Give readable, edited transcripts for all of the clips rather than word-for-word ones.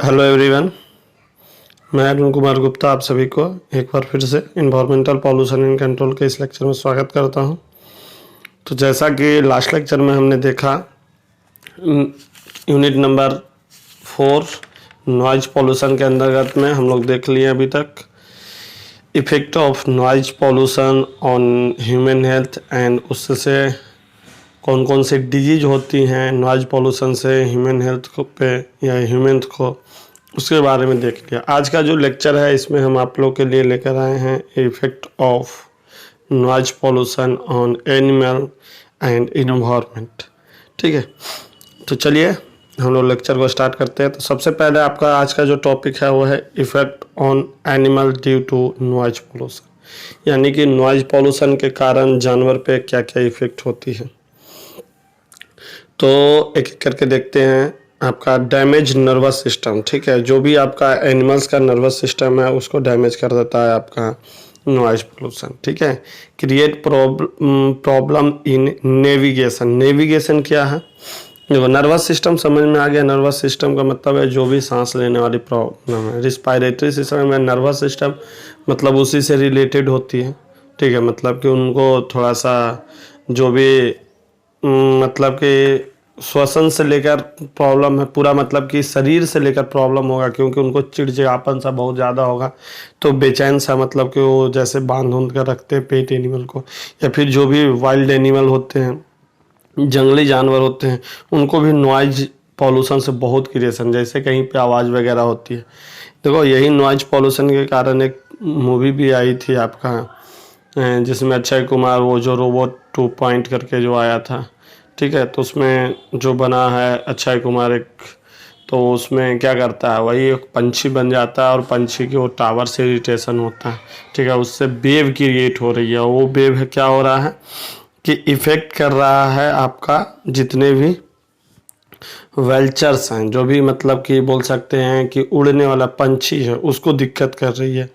Hello everyone, मैं अरुण कुमार गुप्ता आप सभी को एक बार फिर से इन्वायरमेंटल पॉल्यूशन एंड कंट्रोल के इस लेक्चर में स्वागत करता हूं। तो जैसा कि लास्ट लेक्चर में हमने देखा, यूनिट नंबर 4 नॉइज पॉल्यूशन के अंतर्गत में हम लोग देख लिए अभी तक effect of noise pollution on human health and उससे कौन कौन सी डिजीज होती हैं नॉइज पॉल्यूशन से ह्यूमन हेल्थ को पे या ह्यूमन को, उसके बारे में देख लिया। आज का जो लेक्चर है इसमें हम आप लोग के लिए लेकर आए हैं effect of noise pollution on animal and environment. ठीक है, तो चलिए हम लोग लेक्चर को स्टार्ट करते हैं। तो सबसे पहले आपका आज का जो टॉपिक है वो है effect on animal due to noise pollution, यानी कि नॉइज पॉल्यूशन के कारण जानवर पे क्या क्या इफेक्ट होती है। तो एक एक करके देखते हैं। आपका डैमेज नर्वस सिस्टम, ठीक है, जो भी आपका एनिमल्स का नर्वस सिस्टम है उसको डैमेज कर देता है आपका नॉइज पोल्यूशन। ठीक है, create problem in navigation. Navigation क्या है? देखो, नर्वस सिस्टम समझ में आ गया। नर्वस सिस्टम का मतलब है जो भी सांस लेने वाली प्रॉब्लम है। रिस्पायरेटरी सिस्टम में नर्वस सिस्टम मतलब उसी से रिलेटेड होती है। ठीक है, मतलब कि उनको थोड़ा सा जो भी मतलब कि श्वसन से लेकर प्रॉब्लम है, पूरा मतलब कि शरीर से लेकर प्रॉब्लम होगा, क्योंकि उनको चिड़चिड़ापन सा बहुत ज़्यादा होगा, तो बेचैन सा, मतलब कि वो जैसे बांध उंध कर रखते हैं पेट एनिमल को, या फिर जो भी वाइल्ड एनिमल होते हैं, जंगली जानवर होते हैं, उनको भी नॉइज पॉल्यूशन से बहुत क्रिएशन, जैसे कहीं पे आवाज़ वगैरह होती है। देखो, यही नॉइज पॉल्यूशन के कारण एक मूवी भी आई थी आपका, जिसमें अक्षय कुमार वो जो रोबोट 2 पॉइंट करके जो आया था, ठीक है, तो उसमें जो बना है अक्षय कुमार एक, तो उसमें क्या करता है, वही एक पंछी बन जाता है और पंछी के वो टावर से इरिटेशन होता है। ठीक है, उससे वेव क्रिएट हो रही है। वो वेव क्या हो रहा है कि इफ़ेक्ट कर रहा है आपका जितने भी वेल्चर्स हैं, जो भी मतलब कि बोल सकते हैं कि उड़ने वाला पंछी है, उसको दिक्कत कर रही है।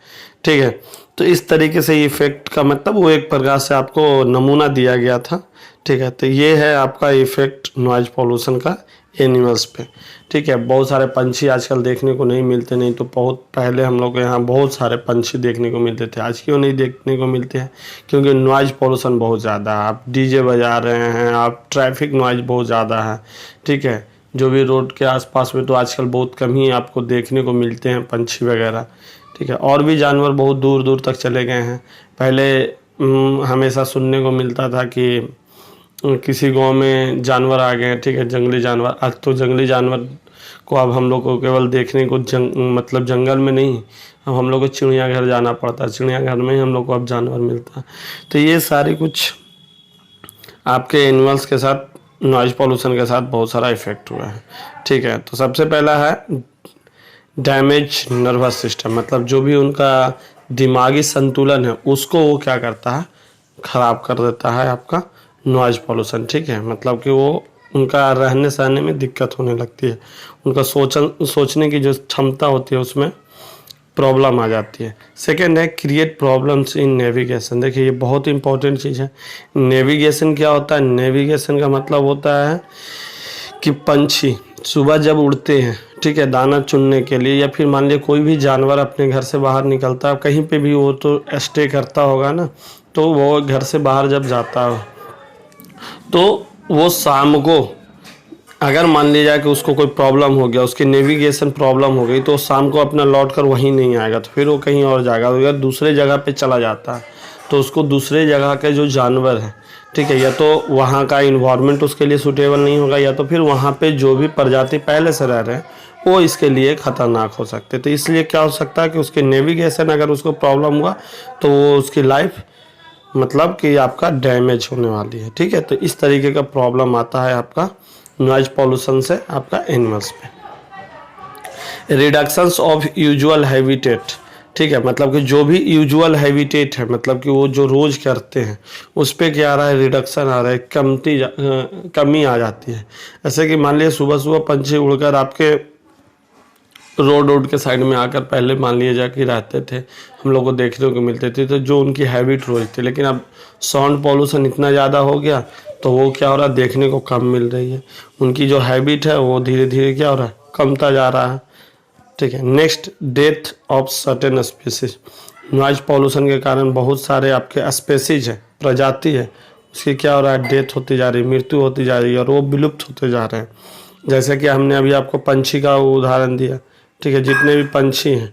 ठीक है, तो इस तरीके से इफ़ेक्ट का मतलब वो एक प्रकार से आपको नमूना दिया गया था। ठीक है, तो ये है आपका इफ़ेक्ट नॉइज पॉल्यूशन का एनिमल्स पे। ठीक है, बहुत सारे पंछी आजकल देखने को नहीं मिलते, नहीं तो बहुत पहले हम लोग के यहाँ बहुत सारे पंछी देखने को मिलते थे। आज क्यों नहीं देखने को मिलते हैं? क्योंकि नॉइज पॉल्यूशन बहुत ज़्यादा है। आप डीजे बजा रहे हैं, आप ट्रैफिक नॉइज बहुत ज़्यादा है। ठीक है, जो भी रोड के आसपास में तो आजकल बहुत कम ही आपको देखने को मिलते हैं पंछी वगैरह। ठीक है, और भी जानवर बहुत दूर दूर तक चले गए हैं। पहले हमेशा सुनने को मिलता था कि किसी गांव में जानवर आ गए, ठीक है, जंगली जानवर। आज तो जंगली जानवर को अब हम लोग को केवल देखने को मतलब जंगल में नहीं, अब हम लोग को चिड़ियाघर जाना पड़ता है। चिड़ियाघर में ही हम लोग को अब जानवर मिलता है। तो ये सारे कुछ आपके एनिमल्स के साथ नॉइज पॉल्यूशन के साथ बहुत सारा इफेक्ट हुआ है। ठीक है, तो सबसे पहला है डैमेज नर्वस सिस्टम, मतलब जो भी उनका दिमागी संतुलन है उसको वो क्या करता है, ख़राब कर देता है आपका नॉइज पॉल्यूशन। ठीक है, मतलब कि वो उनका रहने सहने में दिक्कत होने लगती है। उनका सोचने की जो क्षमता होती है उसमें प्रॉब्लम आ जाती है। सेकेंड है क्रिएट प्रॉब्लम्स इन नेविगेशन। देखिए, ये बहुत इंपॉर्टेंट चीज़ है। नेविगेशन क्या होता है? नेविगेशन का मतलब होता है कि पंछी सुबह जब उड़ते हैं, ठीक है, दाना चुनने के लिए, या फिर मान लिया कोई भी जानवर अपने घर से बाहर निकलता है, कहीं पे भी वो तो स्टे करता होगा ना, तो वो घर से बाहर जब जाता हो तो वो शाम को अगर मान लिया जाए कि उसको कोई प्रॉब्लम हो गया, उसकी नेविगेशन प्रॉब्लम हो गई, तो शाम को अपना लौट कर वहीं नहीं आएगा, तो फिर वो कहीं और जाएगा। अगर दूसरे जगह पे चला जाता है तो उसको दूसरे जगह के जो जानवर हैं, ठीक है, या तो वहाँ का इन्वायरमेंट उसके लिए सूटेबल नहीं होगा, या तो फिर वहाँ पे जो भी प्रजाति पहले से रह रहे हैं वो इसके लिए ख़तरनाक हो सकते। तो इसलिए क्या हो सकता है कि उसके नेविगेशन अगर उसको प्रॉब्लम हुआ तो वो उसकी लाइफ मतलब कि आपका डैमेज होने वाली है। ठीक है, तो इस तरीके का प्रॉब्लम आता है आपका नॉइज पॉल्यूशन से आपका एनिमल्स पे। रिडक्शंस ऑफ यूजुअल हैबिटेट, ठीक है, मतलब कि जो भी यूजुअल हैबिटेट है, मतलब कि वो जो रोज़ करते हैं उस पर क्या आ रहा है, रिडक्शन आ रहा है, कमी आ जाती है। ऐसे कि मान लिया सुबह सुबह पंछी उड़कर आपके रोड के साइड में आकर पहले मान लिया जा कि रहते थे, हम लोग को देखने को मिलते थे, तो जो उनकी हैबिट रोज थी। लेकिन अब साउंड पॉल्यूशन इतना ज़्यादा हो गया तो वो क्या हो रहा है, देखने को कम मिल रही है। उनकी जो हैबिट है वो धीरे धीरे क्या हो रहा है, कमता जा रहा है। ठीक है। Next, death of certain species. Noise pollution के कारण बहुत सारे आपके स्पेसीज है, प्रजाति है, उसकी क्या हो रहा है, डेथ होती जा रही है, मृत्यु होती जा रही है और वो विलुप्त होते जा रहे हैं। जैसे कि हमने अभी आपको पंछी का उदाहरण दिया, ठीक है, जितने भी पंछी हैं,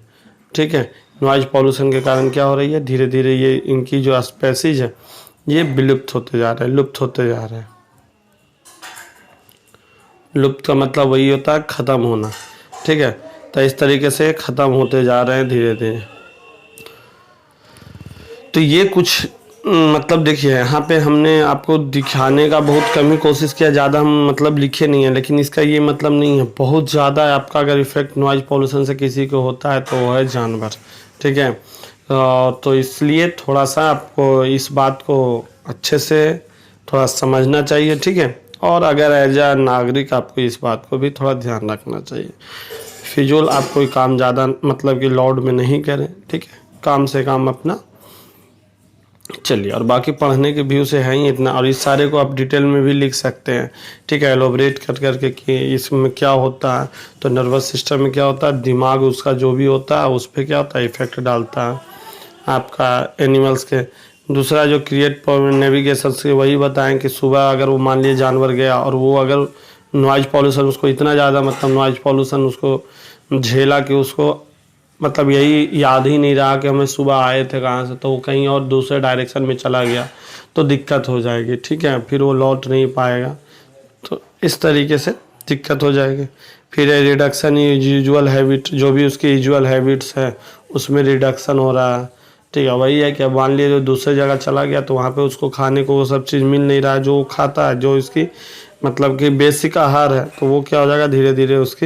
ठीक है, नॉइज पॉल्यूशन के कारण क्या हो रही है, धीरे धीरे ये इनकी जो स्पेसीज है ये विलुप्त होते जा रहे हैं, लुप्त होते जा रहे हैं। लुप्त का मतलब वही होता है ख़त्म होना, ठीक है। तो इस तरीके से ख़त्म होते जा रहे हैं धीरे धीरे। तो ये कुछ मतलब देखिए यहाँ पे हमने आपको दिखाने का बहुत कम ही कोशिश किया, ज़्यादा हम मतलब लिखे नहीं है, लेकिन इसका ये मतलब नहीं है बहुत ज़्यादा आपका अगर इफेक्ट नॉइज पॉल्यूशन से किसी को होता है तो वो है जानवर, ठीक है। तो इसलिए थोड़ा सा आपको इस बात को अच्छे से थोड़ा समझना चाहिए, ठीक है। और अगर एज अ नागरिक आपको इस बात को भी थोड़ा ध्यान रखना चाहिए। फिजूल आप कोई काम ज़्यादा मतलब कि लोड में नहीं करें, ठीक है, काम से काम अपना चलिए। और बाकी पढ़ने के व्यू से है ही इतना, और इस सारे को आप डिटेल में भी लिख सकते हैं, ठीक है, एलोबरेट कर करके कि इसमें क्या होता है। तो नर्वस सिस्टम में क्या होता है, दिमाग उसका जो भी होता है उस पर क्या होता है, इफेक्ट डालता है आपका एनिमल्स के। दूसरा जो क्रिएट नेविगेशन से वही बताएं कि सुबह अगर वो मान लिए जानवर गया और वो अगर नॉइज पॉल्यूशन उसको इतना ज़्यादा मतलब नॉइज पॉल्यूशन उसको झेला कि उसको मतलब यही याद ही नहीं रहा कि हमें सुबह आए थे कहाँ से, तो वो कहीं और दूसरे डायरेक्शन में चला गया तो दिक्कत हो जाएगी, ठीक है, फिर वो लौट नहीं पाएगा, तो इस तरीके से दिक्कत हो जाएगी। फिर रिडक्शन यूजुअल हैबिट, जो भी उसकी यूजुअल हैबिट्स है उसमें रिडक्शन हो रहा है, ठीक है। वही है कि अब मान लीजिए जो दूसरे जगह चला गया तो वहाँ पे उसको खाने को वो सब चीज़ मिल नहीं रहा है जो वो खाता है, जो इसकी मतलब कि बेसिक आहार है, तो वो क्या हो जाएगा, धीरे धीरे उसकी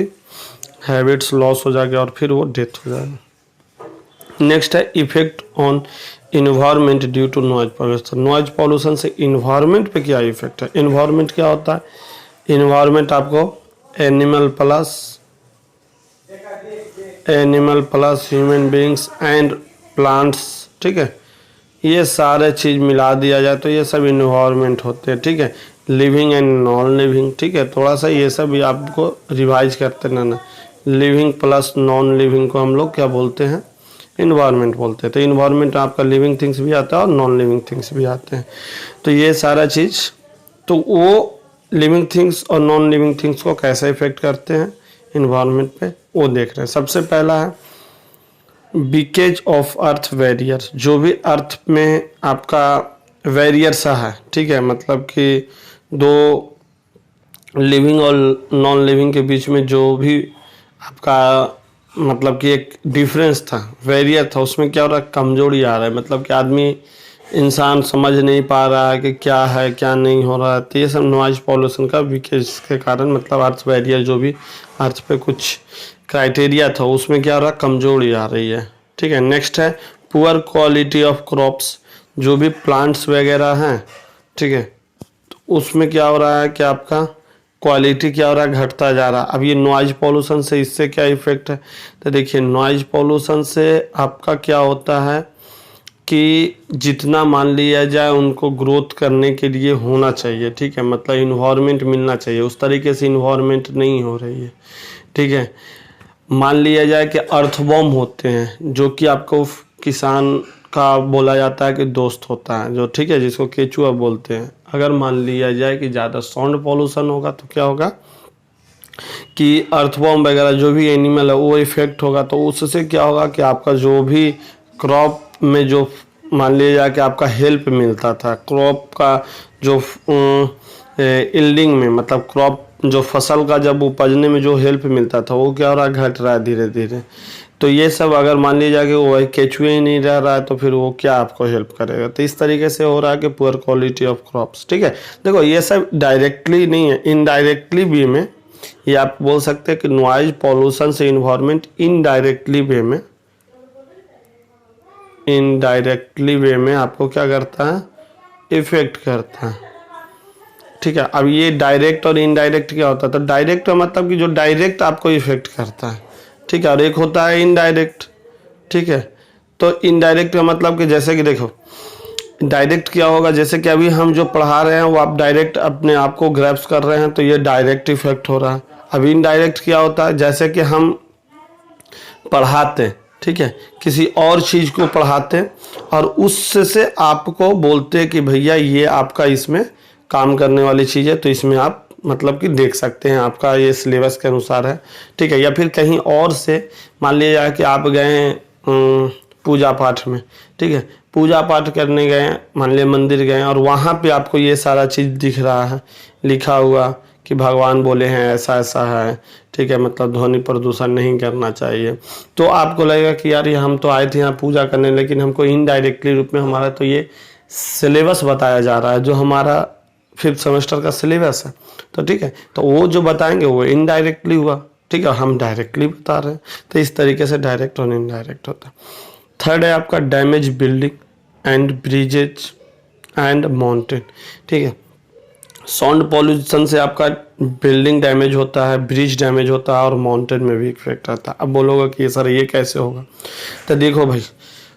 हैबिट्स लॉस हो जाएगा और फिर वो डेथ हो जाएगा। नेक्स्ट है effect on environment due to noise pollution. Noise pollution से इन्वायरमेंट पे क्या इफेक्ट है। इन्वायरमेंट क्या होता है, इन्वायरमेंट आपको animal plus human beings and plants, ठीक है, ये सारे चीज़ मिला दिया जाए तो ये सब इन्वायरमेंट होते हैं, ठीक है। लिविंग एंड नॉन लिविंग, ठीक है, थोड़ा सा ये सब भी आपको रिवाइज करते रहना। लिविंग प्लस नॉन लिविंग को हम लोग क्या बोलते हैं, इन्वायरमेंट बोलते हैं। तो इन्वायरमेंट आपका लिविंग थिंग्स भी आता है और नॉन लिविंग थिंग्स भी आते हैं। तो ये सारा चीज़, तो वो लिविंग थिंग्स और नॉन लिविंग थिंग्स को कैसे इफेक्ट करते हैं इन्वायरमेंट पे, वो देख रहे हैं। सबसे पहला है वीकेज ऑफ अर्थ बैरियर। जो भी अर्थ में आपका बैरियर सा है, ठीक है, मतलब कि दो लिविंग और नॉन लिविंग के बीच में जो भी आपका मतलब कि एक डिफरेंस था, बैरियर था, उसमें क्या हो रहा है, कमजोरी आ रहा है, मतलब कि आदमी इंसान समझ नहीं पा रहा है कि क्या है क्या नहीं हो रहा है। तो ये सब नॉइज पॉल्यूशन का वीकेज के कारण मतलब अर्थ बैरियर जो भी अर्थ पे कुछ क्राइटेरिया था उसमें क्या हो रहा है, कमजोरी आ रही है, ठीक है। नेक्स्ट है पुअर क्वालिटी ऑफ क्रॉप्स। जो भी प्लांट्स वगैरह हैं, ठीक है, तो उसमें क्या हो रहा है कि आपका क्वालिटी क्या हो रहा है, घटता जा रहा है। अब ये नॉइज पॉल्यूशन से इससे क्या इफेक्ट है, तो देखिए नॉइज पॉल्यूशन से आपका क्या होता है कि जितना मान लिया जाए उनको ग्रोथ करने के लिए होना चाहिए, ठीक है, मतलब इन्वायरमेंट मिलना चाहिए, उस तरीके से इन्वायरमेंट नहीं हो रही है, ठीक है। मान लिया जाए कि अर्थवॉर्म होते हैं जो कि आपको किसान का बोला जाता है कि दोस्त होता है जो, ठीक है, जिसको केचुआ बोलते हैं। अगर मान लिया जाए कि ज़्यादा साउंड पॉल्यूशन होगा तो क्या होगा कि अर्थवॉर्म वगैरह जो भी एनिमल है वो इफेक्ट होगा, तो उससे क्या होगा कि आपका जो भी क्रॉप में जो मान लिया जाए कि आपका हेल्प मिलता था, क्रॉप का जो इल्डिंग में मतलब क्रॉप जो फसल का जब उपजने में जो हेल्प मिलता था वो क्या हो रहा है, घट रहा है धीरे धीरे। तो ये सब अगर मान लीजिए कि वो केचुए ही नहीं रह रहा है तो फिर वो क्या आपको हेल्प करेगा। तो इस तरीके से हो रहा है कि पुअर क्वालिटी ऑफ क्रॉप्स, ठीक है। देखो ये सब डायरेक्टली नहीं है, इनडायरेक्टली भी में ये आप बोल सकते हैं कि नॉइज पॉल्यूशन से इन्वायरमेंट इनडायरेक्टली वे में आपको क्या करता है, इफेक्ट करता है, ठीक है। अब ये डायरेक्ट और इनडायरेक्ट क्या होता है, तो डायरेक्ट का मतलब कि जो डायरेक्ट आपको इफेक्ट करता है, ठीक है, और एक होता है इनडायरेक्ट, ठीक है। तो इनडायरेक्ट का मतलब कि जैसे कि देखो डायरेक्ट क्या होगा, जैसे कि अभी हम जो पढ़ा रहे हैं वो आप डायरेक्ट अपने आप को ग्रैप्स कर रहे हैं तो ये डायरेक्ट इफेक्ट हो रहा है। अब इनडायरेक्ट क्या होता है, जैसे कि हम पढ़ाते हैं, ठीक है, किसी और चीज़ को पढ़ाते हैं और उससे से आपको बोलते हैं कि भैया ये आपका इसमें काम करने वाली चीज़ है, तो इसमें आप मतलब कि देख सकते हैं, आपका ये सिलेबस के अनुसार है, ठीक है। या फिर कहीं और से मान लिया कि आप गए पूजा पाठ में, ठीक है, पूजा पाठ करने गए, मान लिया मंदिर गए और वहाँ पे आपको ये सारा चीज़ दिख रहा है, लिखा हुआ कि भगवान बोले हैं ऐसा ऐसा है, ठीक है, मतलब ध्वनि प्रदूषण नहीं करना चाहिए, तो आपको लगेगा कि यार ये हम तो आए थे यहाँ पूजा करने, लेकिन हमको इनडायरेक्टली रूप में हमारा तो ये सिलेबस बताया जा रहा है, जो हमारा 5th सेमेस्टर का सिलेबस है, तो ठीक है, तो वो जो बताएंगे वो इनडायरेक्टली हुआ, ठीक है, हम डायरेक्टली बता रहे हैं। तो इस तरीके से डायरेक्ट और इनडायरेक्ट होता है। थर्ड है आपका damage building and bridges and mountain, ठीक है। साउंड पॉल्यूशन से आपका बिल्डिंग डैमेज होता है, ब्रिज डैमेज होता है और माउंटेन में भी इफेक्ट आता है। अब बोलोगे कि सर ये कैसे होगा, तो देखो भाई,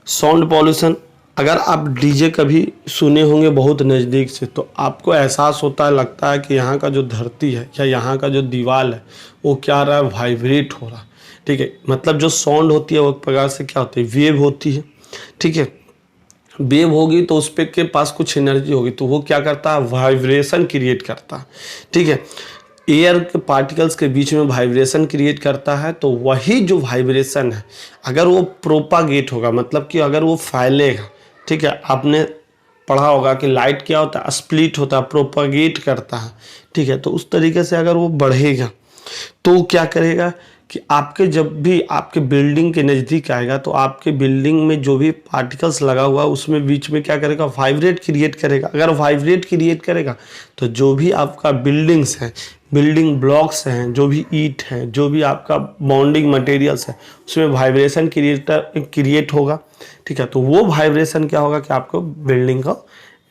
साउंड पॉल्यूशन, अगर आप डीजे कभी सुने होंगे बहुत नज़दीक से, तो आपको एहसास होता है, लगता है कि यहाँ का जो धरती है या यहाँ का जो दीवार है वो क्या रहा है, वाइब्रेट हो रहा है, ठीक है। मतलब जो साउंड होती है वो एक प्रकार से क्या होती है, वेव होती है, ठीक है। वेव होगी तो उस पे के पास कुछ एनर्जी होगी, तो वो क्या करता है, वाइब्रेशन क्रिएट करता है, ठीक है। एयर के पार्टिकल्स के बीच में वाइब्रेशन क्रिएट करता है, तो वही जो वाइब्रेशन है अगर वो प्रोपागेट होगा, मतलब कि अगर वो फैलेगा, ठीक है, आपने पढ़ा होगा कि लाइट क्या होता है, स्प्लिट होता है, प्रोपागेट करता है, ठीक है, तो उस तरीके से अगर वो बढ़ेगा तो क्या करेगा कि आपके जब भी आपके बिल्डिंग के नज़दीक आएगा तो आपके बिल्डिंग में जो भी पार्टिकल्स लगा हुआ है उसमें बीच में क्या करेगा, वाइब्रेट क्रिएट करेगा। अगर वाइब्रेट क्रिएट करेगा तो जो भी आपका बिल्डिंग्स है, बिल्डिंग ब्लॉक्स हैं, जो भी ईंट है, जो भी आपका बॉन्डिंग मटेरियल्स है, उसमें वाइब्रेशन क्रिएट होगा, ठीक है। तो वो वाइब्रेशन क्या होगा कि आपको बिल्डिंग को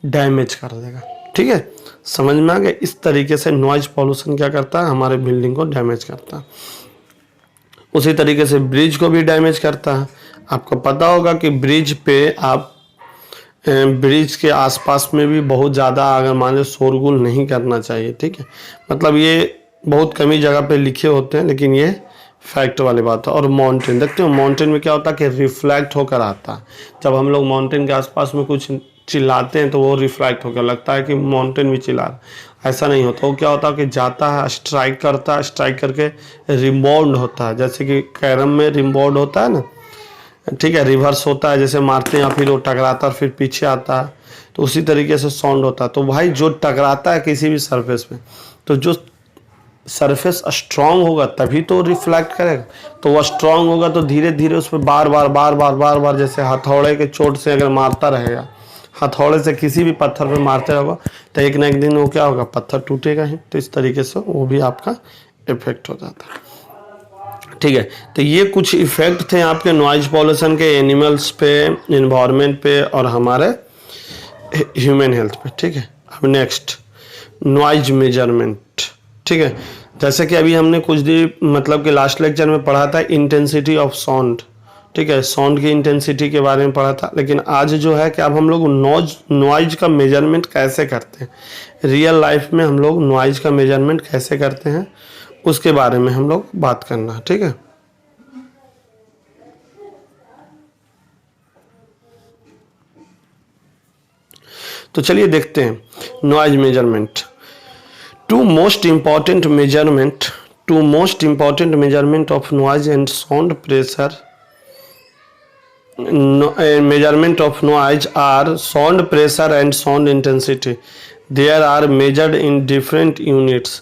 डैमेज कर देगा, ठीक है, समझ में आ गया। इस तरीके से नॉइज पॉल्यूशन क्या करता है, हमारे बिल्डिंग को डैमेज करता है। उसी तरीके से ब्रिज को भी डैमेज करता है। आपको पता होगा कि ब्रिज पे आप ब्रिज के आसपास में भी बहुत ज़्यादा अगर मान लो शोरगुल नहीं करना चाहिए, ठीक है, मतलब ये बहुत कम ही जगह पे लिखे होते हैं, लेकिन ये फैक्ट वाली बात है। और माउंटेन देखते हो, माउंटेन में क्या होता है कि रिफ्लेक्ट होकर आता है। जब हम लोग माउंटेन के आसपास में कुछ चिल्लाते हैं तो वो रिफ्लेक्ट होकर लगता है कि माउंटेन भी चिल्ला रहा है, ऐसा नहीं होता। वो क्या होता है कि जाता है, स्ट्राइक करता है, स्ट्राइक करके रिबाउंड होता है, जैसे कि कैरम में रिबाउंड होता है ना, ठीक है, रिवर्स होता है, जैसे मारते हैं फिर वो टकराता है फिर पीछे आता है, तो उसी तरीके से साउंड होता है। तो भाई जो टकराता है किसी भी सरफेस में, तो जो सरफेस स्ट्रांग होगा तभी तो रिफ्लेक्ट करेगा, तो वह स्ट्रांग होगा तो धीरे धीरे उस पर बार बार जैसे हथौड़े के चोट से अगर मारता रहेगा, हथौड़े से किसी भी पत्थर पे मारते रहोगा तो एक ना एक दिन वो क्या होगा, पत्थर टूटेगा ही। तो इस तरीके से वो भी आपका इफेक्ट हो जाता है, ठीक है। तो ये कुछ इफेक्ट थे आपके नॉइज पॉल्यूशन के, एनिमल्स पे, इन्वायरमेंट पे और हमारे ह्यूमन हेल्थ पे, ठीक है। अब नेक्स्ट नॉइज मेजरमेंट, ठीक है। जैसे कि अभी हमने कुछ दिन मतलब कि लास्ट लेक्चर में पढ़ा था इंटेंसिटी ऑफ साउंड, ठीक है, साउंड की इंटेंसिटी के बारे में पढ़ा था। लेकिन आज जो है कि अब हम लोग नॉइज का मेजरमेंट कैसे करते हैं, रियल लाइफ में हम लोग नॉइज का मेजरमेंट कैसे करते हैं उसके बारे में हम लोग बात करना है, ठीक है। तो चलिए देखते हैं noise measurement. Two most important measurement of noise and sound pressure measurement of noise are sound pressure and sound intensity. They are measured in different units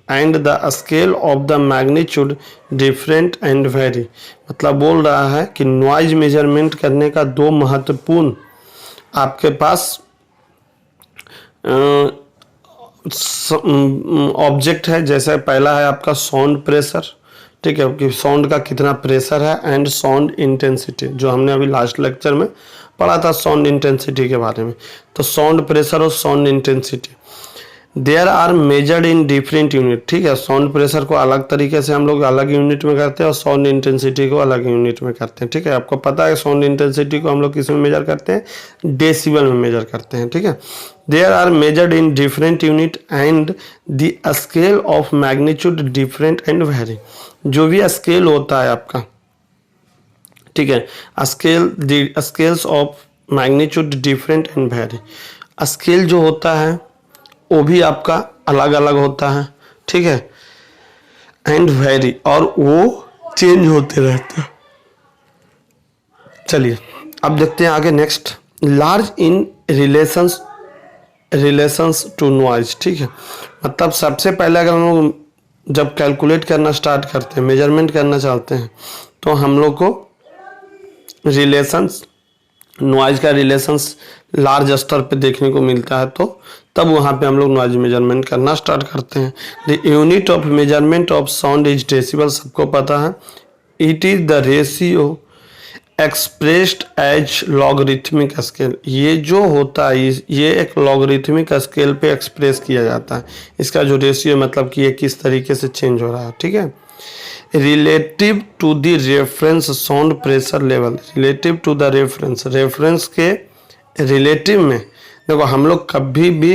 and the scale of the magnitude different and vary. मतलब बोल रहा है कि noise measurement करने का दो महत्वपूर्ण आपके पास ऑब्जेक्ट है। जैसे पहला है आपका साउंड प्रेशर, ठीक है, कि साउंड का कितना प्रेशर है, एंड साउंड इंटेंसिटी, जो हमने अभी लास्ट लेक्चर में पढ़ा था साउंड इंटेंसिटी के बारे में। तो साउंड प्रेशर और sound intensity there are measured in different unit, ठीक है। साउंड प्रेशर को अलग तरीके से हम लोग अलग यूनिट में करते हैं और साउंड इंटेंसिटी को अलग यूनिट में करते हैं, ठीक है। आपको पता है साउंड इंटेंसिटी को हम लोग किस में मेजर करते हैं, डेसिबल में मेजर करते हैं, ठीक है। There are measured in different unit and the scale of magnitude different and very. जो भी स्केल होता है आपका, ठीक है। Scales of magnitude different and very. Scale जो होता है वो भी आपका अलग अलग होता है, ठीक है, एंड वेरी, और वो चेंज होते रहते हैं। चलिए अब देखते हैं आगे next, large in relations to noise. ठीक है, मतलब सबसे पहले अगर हम लोग जब कैलकुलेट करना स्टार्ट करते हैं, मेजरमेंट करना चाहते हैं, तो हम लोग को रिलेशंस, नॉइज का रिलेशंस लार्ज स्तर पे देखने को मिलता है, तो तब वहाँ पे हम लोग नॉइज मेजरमेंट करना स्टार्ट करते हैं। The unit of measurement of sound is decibel, सबको पता है। It is the ratio expressed as logarithmic scale. ये जो होता है ये एक लॉगरिथमिक स्केल पे एक्सप्रेस किया जाता है। इसका जो रेशियो मतलब कि ये किस तरीके से चेंज हो रहा है, ठीक है। Relative to the reference sound pressure level, relative to the reference के रिलेटिव में देखो, हम लोग कभी भी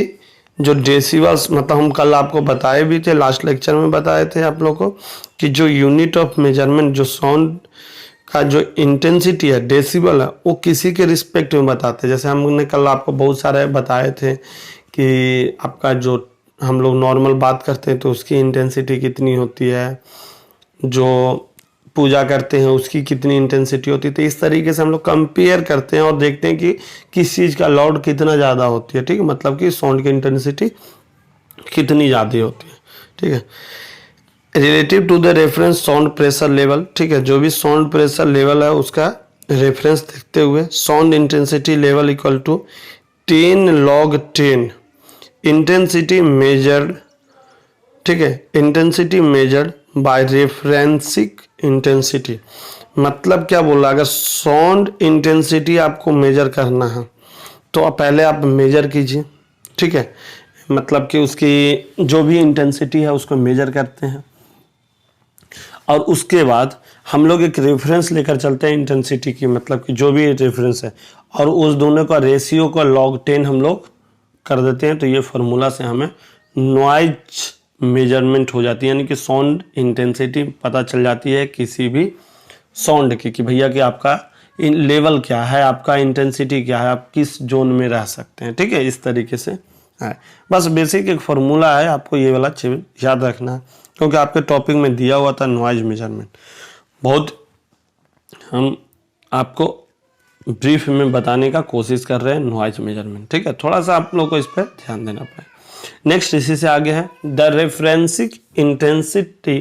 जो डेसिबल्स, मतलब हम कल आपको बताए भी थे, लास्ट लेक्चर में बताए थे आप लोग को, कि जो यूनिट ऑफ मेजरमेंट जो साउंड का जो इंटेंसिटी है, डेसिबल है, वो किसी के रिस्पेक्ट में बताते हैं। जैसे हमने कल आपको बहुत सारे बताए थे कि आपका जो हम लोग नॉर्मल बात करते हैं तो उसकी इंटेंसिटी कितनी होती है, जो पूजा करते हैं उसकी कितनी इंटेंसिटी होती है। तो इस तरीके से हम लोग कंपेयर करते हैं और देखते हैं कि किस चीज़ का लाउड कितना ज़्यादा होती है, ठीक है, मतलब कि साउंड की इंटेंसिटी कितनी ज़्यादा होती है, ठीक है। Relative to the reference sound pressure level, ठीक है, जो भी साउंड प्रेशर लेवल है उसका रेफरेंस देखते हुए sound intensity level equal to 10 log 10 intensity measured, ठीक है, intensity measured by reference intensity. मतलब क्या बोल रहा है, अगर साउंड इंटेंसिटी आपको मेजर करना है तो आप पहले आप मेजर कीजिए, ठीक है, मतलब कि उसकी जो भी इंटेंसिटी है उसको मेजर करते हैं और उसके बाद हम लोग एक रेफरेंस लेकर चलते हैं इंटेंसिटी की, मतलब कि जो भी रेफरेंस है, और उस दोनों का रेशियो को log 10 हम लोग कर देते हैं। तो ये फार्मूला से हमें नॉइज मेजरमेंट हो जाती है, यानी कि साउंड इंटेंसिटी पता चल जाती है किसी भी साउंड की, कि भैया कि आपका लेवल क्या है, आपका इंटेंसिटी क्या है, आप किस जोन में रह सकते हैं, ठीक है। इस तरीके से है, बस बेसिक एक फार्मूला है, आपको ये वाला चीज याद रखना है, क्योंकि आपके टॉपिक में दिया हुआ था नॉइज मेजरमेंट। बहुत हम आपको ब्रीफ में बताने का कोशिश कर रहे हैं नॉइज मेजरमेंट, ठीक है, थोड़ा सा आप लोग को इस पर ध्यान देना पड़ेगा। नेक्स्ट इसी से आगे है the reference intensity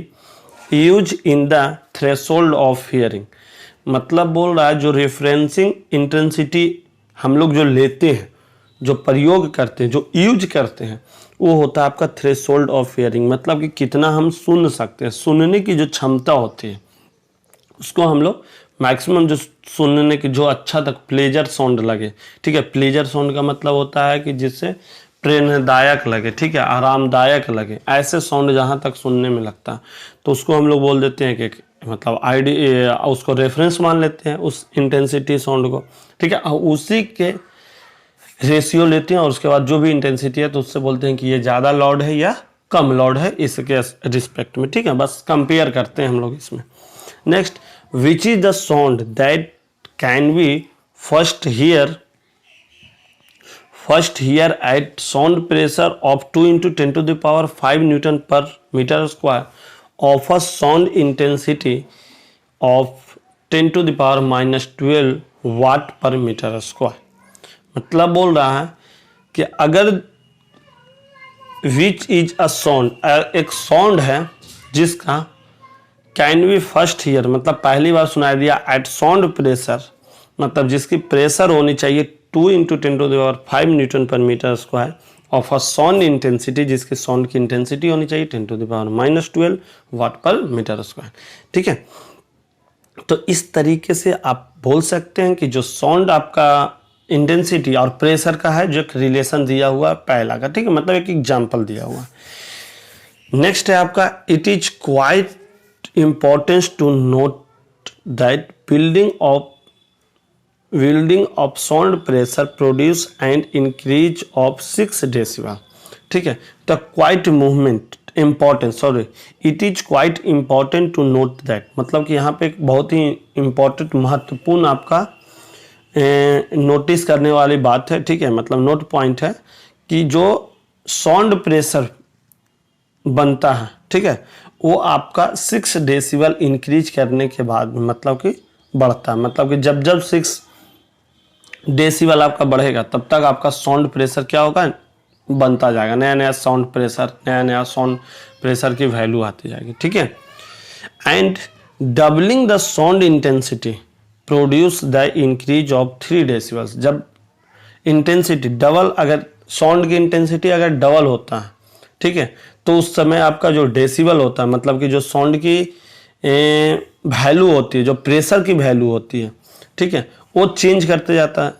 use in the threshold of hearing. मतलब बोल रहा है जो रेफरेंसिंग इंटेंसिटी हम लोग जो लेते हैं, जो प्रयोग करते हैं, जो यूज करते हैं, वो होता है आपका थ्रेशोल्ड ऑफ हियरिंग। मतलब कि कितना हम सुन सकते हैं, सुनने की जो क्षमता होती है उसको हम लोग मैक्सिमम जो सुनने की जो अच्छा तक प्लेजर साउंड लगे, ठीक है। प्लेजर साउंड का मतलब होता है कि जिससे प्रेरणादायक लगे, ठीक है, आरामदायक लगे, ऐसे साउंड जहाँ तक सुनने में लगता है तो उसको हम लोग बोल देते हैं कि मतलब उसको रेफरेंस मान लेते हैं उस इंटेंसिटी साउंड को, ठीक है, उसी के रेशियो लेते हैं और उसके बाद जो भी इंटेंसिटी है तो उससे बोलते हैं कि ये ज़्यादा लाउड है या कम लाउड है इसके रिस्पेक्ट में, ठीक है, बस कंपेयर करते हैं हम लोग इसमें। Next, which is the sound that can be first here eight sound pressure of 2 × 10⁵ Newton per meter square of a sound intensity of 10⁻⁻12 watt per meter square। मतलब बोल रहा है कि अगर विच इज अ साउंड, एक sound है जिसका can be first here, मतलब पहली बार सुनाई दिया, एट साउंड प्रेशर, मतलब जिसकी प्रेशर होनी चाहिए 2 × 10⁵ Newton per meter square of a sound intensity, जिसकी साउंड की इंटेंसिटी होनी चाहिए 10⁻⁻12 वाट पर मीटर स्क्वायर, ठीक है। तो इस तरीके से आप बोल सकते हैं कि जो साउंड आपका इंटेंसिटी और प्रेशर का है, जो एक रिलेशन दिया हुआ पहला का, ठीक है, मतलब एक एग्जाम्पल दिया हुआ। नेक्स्ट है आपका, it is quite importance to note that building of sound pressure produce and increase of 6 decibel, ठीक है। The quite movement it is quite important to note that, मतलब कि यहाँ पे एक बहुत ही इम्पॉर्टेंट महत्वपूर्ण आपका नोटिस करने वाली बात है, ठीक है, मतलब नोट पॉइंट है कि जो साउंड प्रेशर बनता है, ठीक है, वो आपका 6 डेसिबल इंक्रीज करने के बाद मतलब कि बढ़ता है, मतलब कि जब जब 6 डेसिबल आपका बढ़ेगा तब तक आपका साउंड प्रेशर क्या होगा, बनता जाएगा, नया नया साउंड प्रेशर की वैल्यू आती जाएगी, ठीक है। And doubling the sound intensity produce the increase of 3 decibels. जब इंटेंसिटी डबल, अगर साउंड की इंटेंसिटी अगर डबल होता है, ठीक है, तो उस समय आपका जो डेसिबल होता है, मतलब कि जो साउंड की वैल्यू होती है, जो प्रेशर की वैल्यू होती है, ठीक है, वो चेंज करते जाता है,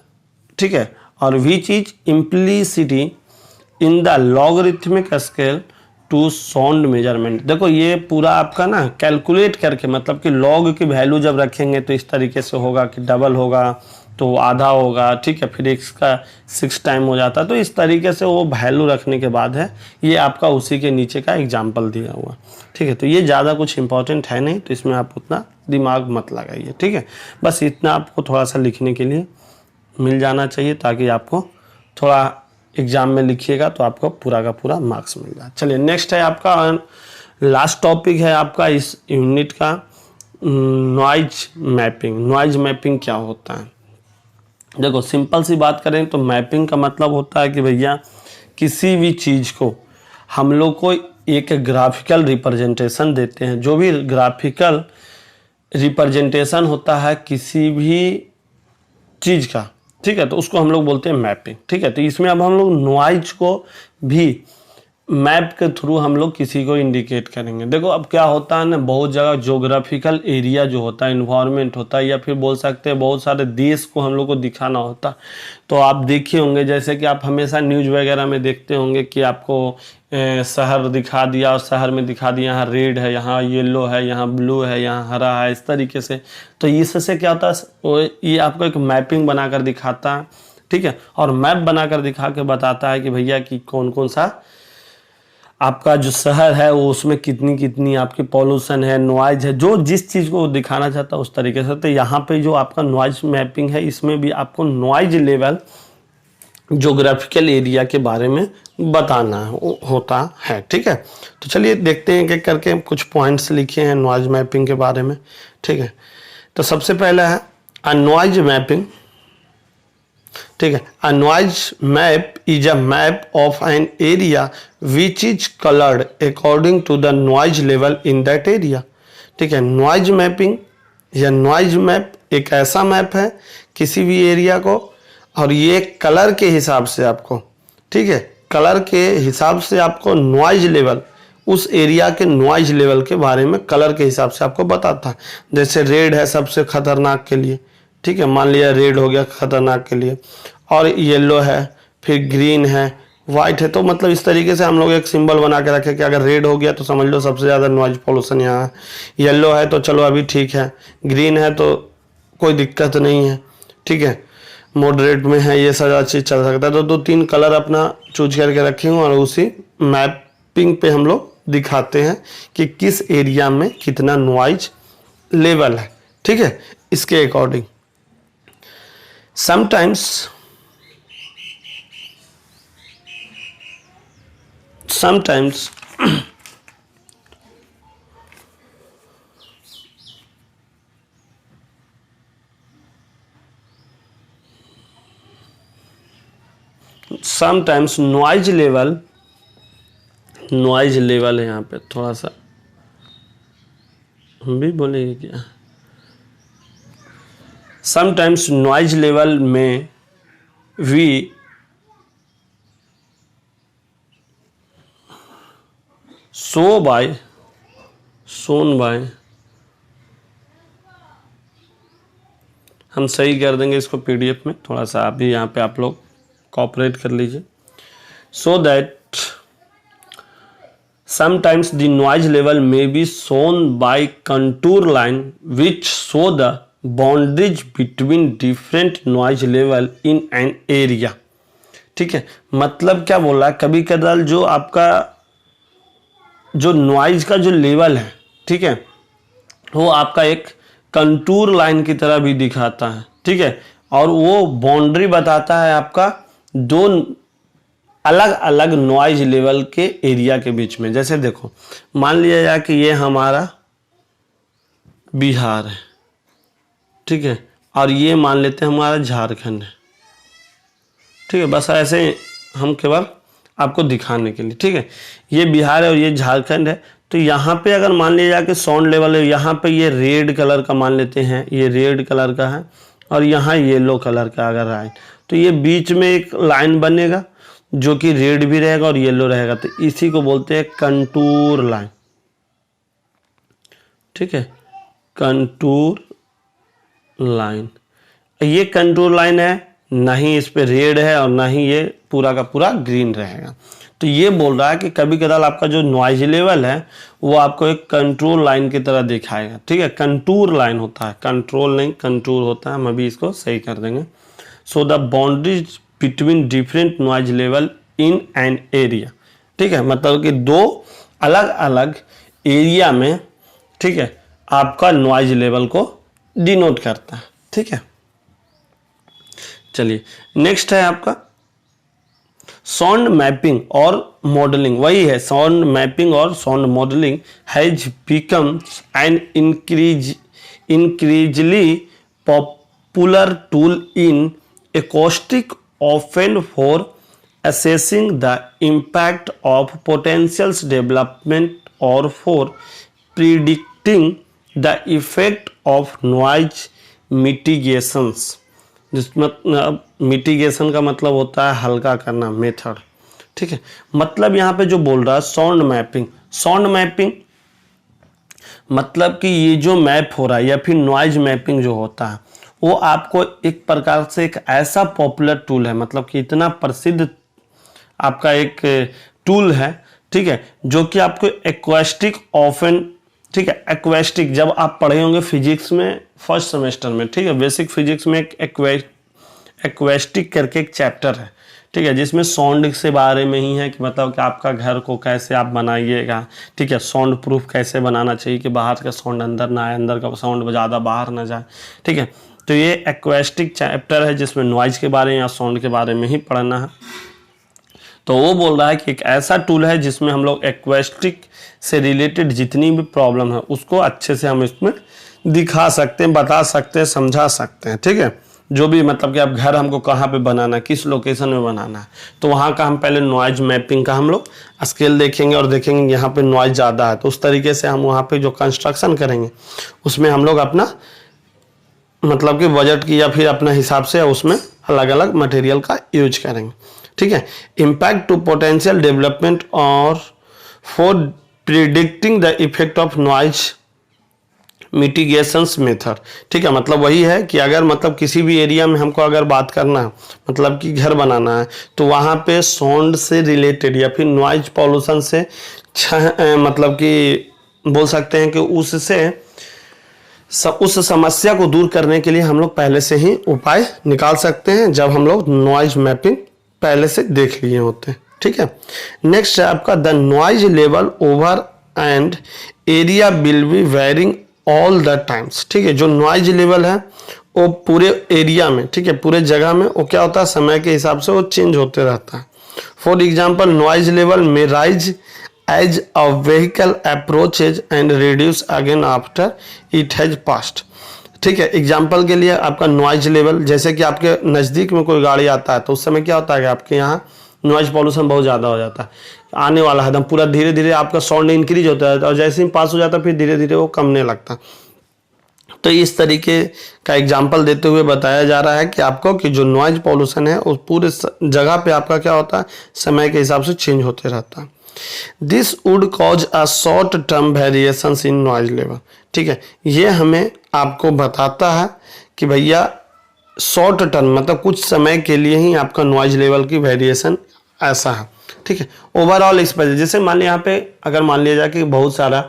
ठीक है। और which is implicit in the logarithmic scale to sound measurement. देखो ये पूरा आपका ना कैलकुलेट करके, मतलब कि लॉग की वैल्यू जब रखेंगे तो इस तरीके से होगा कि डबल होगा तो आधा होगा, ठीक है, फिर इसका 6 टाइम हो जाता है, तो इस तरीके से वो वैल्यू रखने के बाद है ये आपका उसी के नीचे का एग्जाम्पल दिया हुआ, ठीक है। तो ये ज़्यादा कुछ इंपॉर्टेंट है नहीं, तो इसमें आप उतना दिमाग मत लगाइए, ठीक है, बस इतना आपको थोड़ा सा लिखने के लिए मिल जाना चाहिए ताकि आपको थोड़ा एग्जाम में लिखिएगा तो आपको पूरा का पूरा मार्क्स मिल जाए। चलिए नेक्स्ट है आपका लास्ट टॉपिक है आपका इस यूनिट का नॉइज मैपिंग। नॉइज मैपिंग क्या होता है? देखो सिंपल सी बात करें तो मैपिंग का मतलब होता है कि भैया किसी भी चीज़ को हम लोग को एक ग्राफिकल रिप्रेजेंटेशन देते हैं। जो भी ग्राफिकल रिप्रेजेंटेशन होता है किसी भी चीज़ का, ठीक है, तो उसको हम लोग बोलते हैं मैपिंग, ठीक है। तो इसमें अब हम लोग नॉइज को भी मैप के थ्रू हम लोग किसी को इंडिकेट करेंगे। देखो अब क्या होता है ना, बहुत जगह ज्योग्राफिकल एरिया जो होता है, इन्वायरमेंट होता है, या फिर बोल सकते हैं बहुत सारे देश को हम लोग को दिखाना होता है। तो आप देखे होंगे जैसे कि आप हमेशा न्यूज़ वगैरह में देखते होंगे कि आपको शहर दिखा दिया और शहर में दिखा दिया यहाँ रेड है, यहाँ येलो है, यहाँ ब्लू है, यहाँ हरा है, इस तरीके से। तो इससे क्या होता है, ये आपको एक मैपिंग बनाकर दिखाता है, ठीक है, और मैप बनाकर दिखा के बताता है कि भैया कि कौन कौन सा आपका जो शहर है वो उसमें कितनी कितनी आपकी पॉल्यूशन है, नॉइज है, जो जिस चीज़ को दिखाना चाहता है उस तरीके से। तो यहाँ पे जो आपका नॉइज मैपिंग है इसमें भी आपको नॉइज लेवल ज्योग्राफिकल एरिया के बारे में बताना होता है, ठीक है। तो चलिए देखते हैं कि करके कुछ पॉइंट्स लिखे हैं नॉइज मैपिंग के बारे में, ठीक है। तो सबसे पहला है अ नॉइज मैपिंग, ठीक है। A noise map is a map of an area which is coloured according to the noise level in that area, ठीक है। नॉइज मैपिंग या नॉइज मैप एक ऐसा मैप है किसी भी एरिया को, और ये कलर के हिसाब से आपको, ठीक है, कलर के हिसाब से आपको नॉइज लेवल, उस एरिया के नॉइज लेवल के बारे में कलर के हिसाब से आपको बताता है। जैसे रेड है सबसे खतरनाक के लिए, ठीक है, मान लिया रेड हो गया खतरनाक के लिए, और येलो है, फिर ग्रीन है, वाइट है। तो मतलब इस तरीके से हम लोग एक सिंबल बना के रखें कि अगर रेड हो गया तो समझ लो सबसे ज़्यादा नॉइज पोल्यूशन यहाँ है, येलो है तो चलो अभी ठीक है, ग्रीन है तो कोई दिक्कत नहीं है, ठीक है, मॉडरेट में है, ये सारा चीज़ चल सकता है। तो 2-3 कलर अपना चूज करके रखे हूँ और उसी मैपिंग पे हम लोग दिखाते हैं कि किस एरिया में कितना नॉइज लेवल है, ठीक है, इसके अकॉर्डिंग। समटाइम्स नॉइज लेवल है यहाँ पे थोड़ा सा हम भी बोलेंगे क्या, समटाइम्स नॉइज लेवल में वी shown by हम सही कर देंगे इसको पीडीएफ में, थोड़ा सा आप भी यहाँ पे आप लोग कॉपरेट कर लीजिए। So that sometimes the noise level may be shown by contour line which show the boundaries between different noise level in an area, ठीक है। मतलब क्या बोल रहा है, कभी कदार जो आपका जो नॉइज का जो लेवल है, ठीक है, वो आपका एक कंटूर लाइन की तरह भी दिखाता है, ठीक है, और वो बाउंड्री बताता है आपका दो अलग अलग नॉइज लेवल के एरिया के बीच में। जैसे देखो, मान लिया जाए कि ये हमारा बिहार है, ठीक है, और ये मान लेते हैं हमारा झारखंड है, ठीक है, बस ऐसे हम केवल आपको दिखाने के लिए, ठीक है, ये बिहार है और ये झारखंड है। तो यहाँ पे अगर मान लिया जाए कि साउंड लेवल है, यहाँ पे ये रेड कलर का मान लेते हैं, ये रेड कलर का है और यहाँ येलो कलर का अगर है, तो ये बीच में एक लाइन बनेगा जो कि रेड भी रहेगा और येलो रहेगा, तो इसी को बोलते हैं कंटूर लाइन, ठीक है, कंटूर लाइन। ये कंटूर लाइन है, ना ही इस पे रेड है और ना ही ये पूरा का पूरा ग्रीन रहेगा। तो ये बोल रहा है कि कभी कदार आपका जो नॉइज लेवल है वो आपको एक कंट्रोल लाइन की तरह दिखाएगा, ठीक है, कंटूर लाइन होता है, कंट्रोल नहीं कंटूर होता है, हम अभी इसको सही कर देंगे। So the boundaries between different noise level in an area, ठीक है, मतलब कि दो अलग अलग एरिया में, ठीक है, आपका नॉइज लेवल को डिनोट करता है, ठीक है। चलिए नेक्स्ट है आपका साउंड मैपिंग और मॉडलिंग। वही है, साउंड मैपिंग और sound modelling has become an increasingly popular tool in acoustic, often for assessing the impact of potential development or for predicting the effect of noise mitigations। जिसमें mitigation का मतलब होता है हल्का करना, मेथड, ठीक है। मतलब यहाँ पे जो बोल रहा है साउंड मैपिंग, साउंड मैपिंग मतलब कि ये जो मैप हो रहा है या फिर नॉइज मैपिंग जो होता है वो आपको एक प्रकार से एक ऐसा पॉपुलर टूल है, मतलब कि इतना प्रसिद्ध आपका एक टूल है, ठीक है, जो कि आपको एक्वेस्टिक ऑफन, ठीक है, एक्वेस्टिक जब आप पढ़े होंगे फिजिक्स में फर्स्ट सेमेस्टर में, ठीक है, बेसिक फिजिक्स में एक एक्वेस्टिक करके एक चैप्टर है, ठीक है, जिसमें साउंड से बारे में ही है कि मतलब कि आपका घर को कैसे आप बनाइएगा, ठीक है, साउंड प्रूफ कैसे बनाना चाहिए कि बाहर का साउंड अंदर ना आए, अंदर का साउंड ज़्यादा बाहर ना जाए, ठीक है। तो ये एक्वेस्टिक चैप्टर है जिसमें नॉइज के बारे में या साउंड के बारे में ही पढ़ना है। तो वो बोल रहा है कि एक ऐसा टूल है जिसमें हम लोग एक्वेस्टिक से रिलेटेड जितनी भी प्रॉब्लम है उसको अच्छे से हम इसमें दिखा सकते हैं, बता सकते हैं, समझा सकते हैं, ठीक है। जो भी मतलब कि आप घर हमको कहाँ पे बनाना है, किस लोकेशन में बनाना है, तो वहाँ का हम पहले नॉइज मैपिंग का हम लोग स्केल देखेंगे और देखेंगे यहाँ पे नॉइज ज़्यादा है तो उस तरीके से हम वहाँ पे जो कंस्ट्रक्शन करेंगे उसमें हम लोग अपना मतलब कि बजट की या फिर अपने हिसाब से उसमें अलग अलग मटेरियल का यूज करेंगे, ठीक है। इम्पैक्ट टू पोटेंशियल डेवलपमेंट और for predicting the effect of noise mitigations method, ठीक है, मतलब वही है कि अगर मतलब किसी भी एरिया में हमको अगर बात करना है, मतलब कि घर बनाना है, तो वहाँ पे साउंड से रिलेटेड या फिर नॉइज पॉल्यूशन से मतलब कि बोल सकते हैं कि उससे उस समस्या को दूर करने के लिए हम लोग पहले से ही उपाय निकाल सकते हैं जब हम लोग नॉइज मैपिंग पहले से देख लिए होते हैं, ठीक है। नेक्स्ट है आपका the noise level over and area will be varying all the times, ठीक है। जो नॉइज लेवल है वो पूरे एरिया में, ठीक है, पूरे जगह में वो क्या होता है, समय के हिसाब से वो चेंज होते रहता है। फॉर एग्जाम्पल नॉइज लेवल में rise as a vehicle approaches and reduce again after it has passed, ठीक है। एग्जाम्पल के लिए आपका नॉइज लेवल, जैसे कि आपके नज़दीक में कोई गाड़ी आता है तो उस समय क्या होता है कि आपके यहाँ नॉइज पॉल्यूशन बहुत ज़्यादा हो जाता है, आने वाला है एकदम पूरा धीरे धीरे आपका साउंड इंक्रीज होता है और जैसे ही पास हो जाता है फिर धीरे धीरे वो कमने लगता। तो इस तरीके का एग्जाम्पल देते हुए बताया जा रहा है कि आपको कि जो नॉइज पॉल्यूशन है उस पूरे जगह पे आपका क्या होता है, समय के हिसाब से चेंज होते रहता है। This would cause a short term variations in noise level, ठीक है। ये हमें आपको बताता है कि भैया शॉर्ट टर्म मतलब कुछ समय के लिए ही आपका नॉइज लेवल की वेरिएशन ऐसा है, ठीक है। ओवरऑल एक्सपोजर, जैसे मान लिया यहाँ पे अगर मान लिया जाए कि बहुत सारा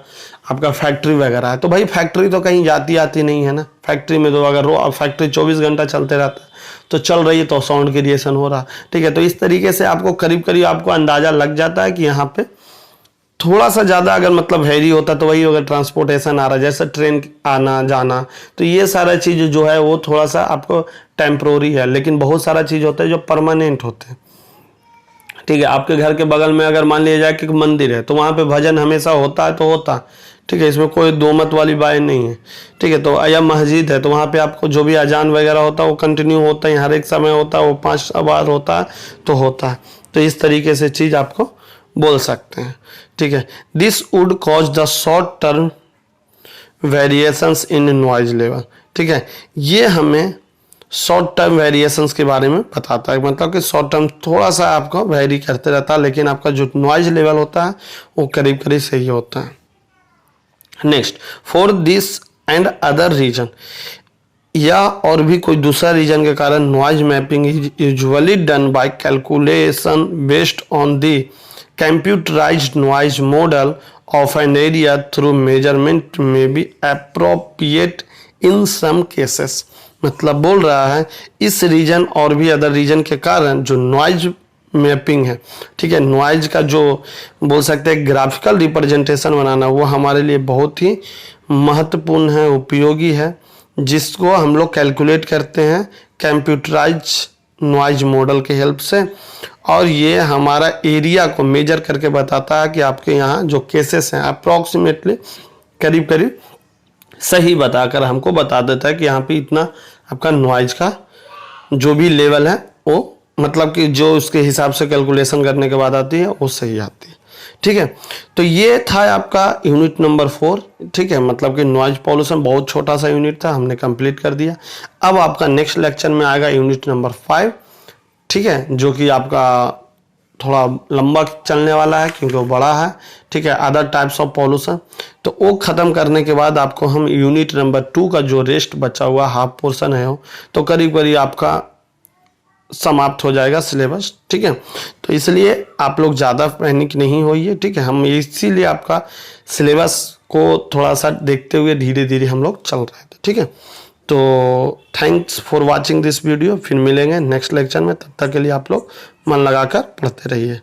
आपका फैक्ट्री वगैरह है, तो भाई फैक्ट्री तो कहीं जाती आती नहीं है ना, फैक्ट्री में तो अगर फैक्ट्री 24 घंटा चलते रहता है तो चल रही है तो साउंड क्रिएशन हो रहा, ठीक है। तो इस तरीके से आपको करीब करीब आपको अंदाज़ा लग जाता है कि यहाँ पे थोड़ा सा ज़्यादा अगर मतलब हैवी होता तो वही अगर ट्रांसपोर्टेशन आ रहा है जैसे ट्रेन आना जाना, तो ये सारा चीज़ जो है वो थोड़ा सा आपको टेम्प्रोरी है, लेकिन बहुत सारा चीज़ होता है जो परमानेंट होते हैं। ठीक है, आपके घर के बगल में अगर मान लिया जाए कि मंदिर है तो वहाँ पे भजन हमेशा होता है तो होता है, ठीक है, इसमें कोई दो मत वाली बात नहीं है। ठीक है, तो या मस्जिद है तो वहाँ पे आपको जो भी अजान वगैरह होता है वो कंटिन्यू होता है, हर एक समय होता है, वो 5 बार होता है तो होता है। तो इस तरीके से चीज़ आपको बोल सकते हैं। ठीक है, this would cause the short term variations in noise level. ठीक है, ये हमें शॉर्ट टर्म वेरिएशंस के बारे में बताता है, मतलब कि शॉर्ट टर्म थोड़ा सा आपको वेरी करते रहता है, लेकिन आपका जो नॉइज लेवल होता है वो करीब करीब सही होता है। Next, for this and other reason, या और भी कोई दूसरा रीजन के कारण noise mapping is usually done by calculation based on the computerised noise model of an area through measurement में be appropriate in some cases. मतलब बोल रहा है इस रीजन और भी अदर रीजन के कारण जो नॉइज मैपिंग है, ठीक है, नॉइज का जो बोल सकते हैं ग्राफिकल रिप्रेजेंटेशन बनाना, वो हमारे लिए बहुत ही महत्वपूर्ण है, उपयोगी है, जिसको हम लोग कैलकुलेट करते हैं कंप्यूटराइज नॉइज मॉडल के हेल्प से। और ये हमारा एरिया को मेजर करके बताता है कि आपके यहाँ जो केसेस हैं अप्रॉक्सीमेटली करीब करीब सही बताकर हमको बता देता है कि यहाँ पे इतना आपका नॉइज का जो भी लेवल है वो मतलब कि जो उसके हिसाब से कैलकुलेशन करने के बाद आती है वो सही आती है। ठीक है, तो ये था आपका यूनिट नंबर 4। ठीक है, मतलब कि नॉइज पॉल्यूशन बहुत छोटा सा यूनिट था, हमने कंप्लीट कर दिया। अब आपका नेक्स्ट लेक्चर में आएगा यूनिट नंबर 5। ठीक है, जो कि आपका थोड़ा लंबा चलने वाला है क्योंकि वो बड़ा है। ठीक है, अदर टाइप्स ऑफ पॉल्यूशन, तो वो ख़त्म करने के बाद आपको हम यूनिट नंबर 2 का जो रेस्ट बचा हुआ हाफ पोर्शन है वो तो करीब करीब आपका समाप्त हो जाएगा सिलेबस। ठीक है, तो इसलिए आप लोग ज़्यादा पैनिक नहीं होइए। ठीक है, हम इसीलिए आपका सिलेबस को थोड़ा सा देखते हुए धीरे धीरे हम लोग चल रहे थे। ठीक है, तो thanks for watching this video, फिर मिलेंगे नेक्स्ट लेक्चर में, तब तक के लिए आप लोग मन लगाकर पढ़ते रहिए।